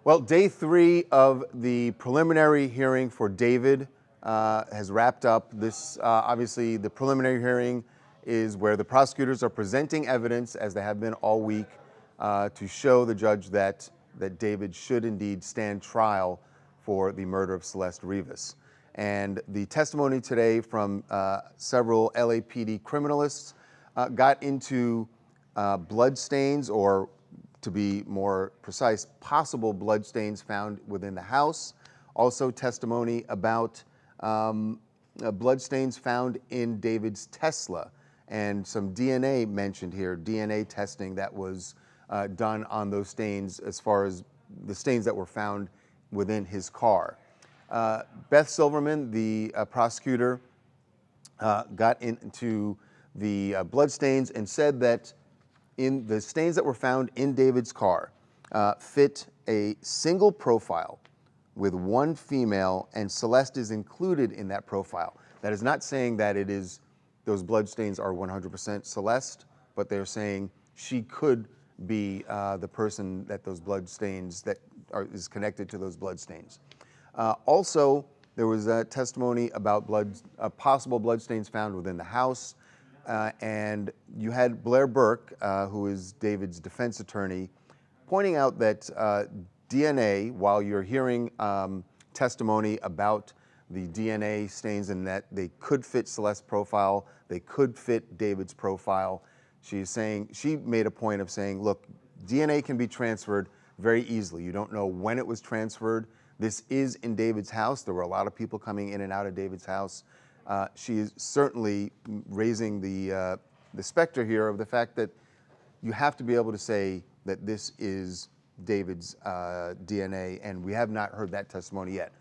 Well, day 3 of the preliminary hearing for David has wrapped up. This, obviously, the preliminary hearing is where the prosecutors are presenting evidence, as they have been all week, to show the judge that David should indeed stand trial for the murder of Celeste Rivas. And the testimony today from several LAPD criminalists got into bloodstains, or to be more precise, possible bloodstains found within the house. Also testimony about bloodstains found in David's Tesla, and some DNA mentioned here, DNA testing that was done on those stains as far as the stains that were found within his car. Beth Silverman, the prosecutor, got into the bloodstains and said that in the stains that were found in David's car fit a single profile with one female, and Celeste is included in that profile. That is not saying that it is, those bloodstains are 100% Celeste, but they're saying she could be the person that those bloodstains, is connected to those bloodstains. Also, there was a testimony about possible bloodstains found within the house. And you had Blair Burke, who is David's defense attorney, pointing out that DNA, while you're hearing testimony about the DNA stains and that they could fit Celeste's profile, they could fit David's profile, she's saying, she made a point of saying, look, DNA can be transferred very easily. You don't know when it was transferred. This is in David's house. There were a lot of people coming in and out of David's house. She is certainly raising the specter here of the fact that you have to be able to say that this is David's DNA, and we have not heard that testimony yet.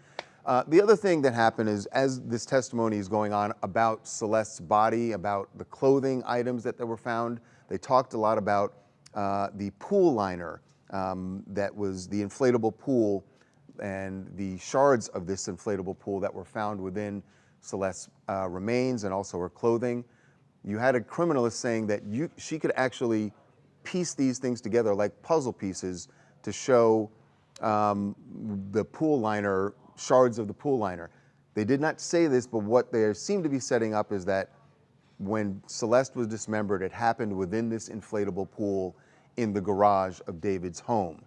The other thing that happened is, as this testimony is going on about Celeste's body, about the clothing items that were found, they talked a lot about the pool liner that was the inflatable pool, and the shards of this inflatable pool that were found within Celeste's remains and also her clothing. You had a criminalist saying that she could actually piece these things together like puzzle pieces to show the pool liner, shards of the pool liner. They did not say this, but what they seem to be setting up is that when Celeste was dismembered, it happened within this inflatable pool in the garage of David's home.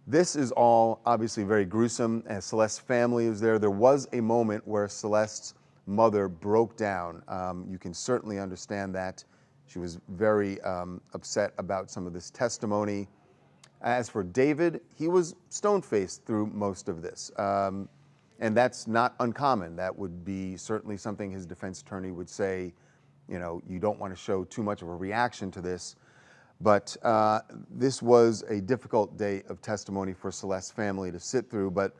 This is all obviously very gruesome, as Celeste's family is there. There was a moment where Celeste's mother broke down. You can certainly understand that. She was very upset about some of this testimony. As for David, he was stone-faced through most of this. And that's not uncommon. That would be certainly something his defense attorney would say, you know, you don't want to show too much of a reaction to this. But this was a difficult day of testimony for Celeste's family to sit through, but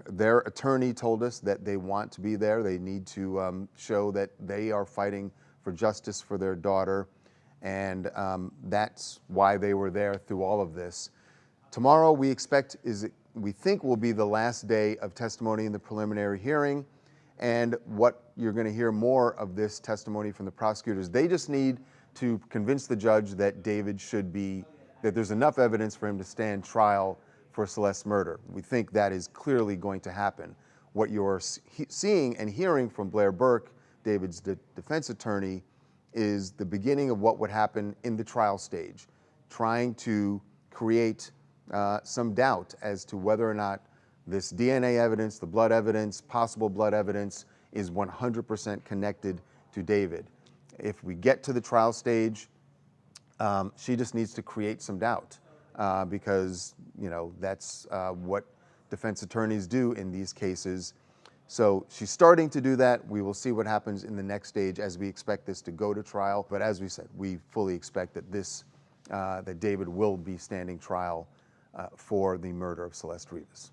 their attorney told us that they want to be there. They need to show that they are fighting for justice for their daughter, and that's why they were there through all of this. Tomorrow, we think will be the last day of testimony in the preliminary hearing, and what you're going to hear more of this testimony from the prosecutors. They just need to convince the judge that David should be, that there's enough evidence for him to stand trial for Celeste's murder. We think that is clearly going to happen. What you're seeing and hearing from Blair Burke, David's defense attorney, is the beginning of what would happen in the trial stage, trying to create some doubt as to whether or not this DNA evidence, the blood evidence, possible blood evidence, is 100% connected to David. If we get to the trial stage, she just needs to create some doubt because, you know, that's what defense attorneys do in these cases. So she's starting to do that. We will see what happens in the next stage as we expect this to go to trial. But as we said, we fully expect that that David will be standing trial for the murder of Celeste Rivas.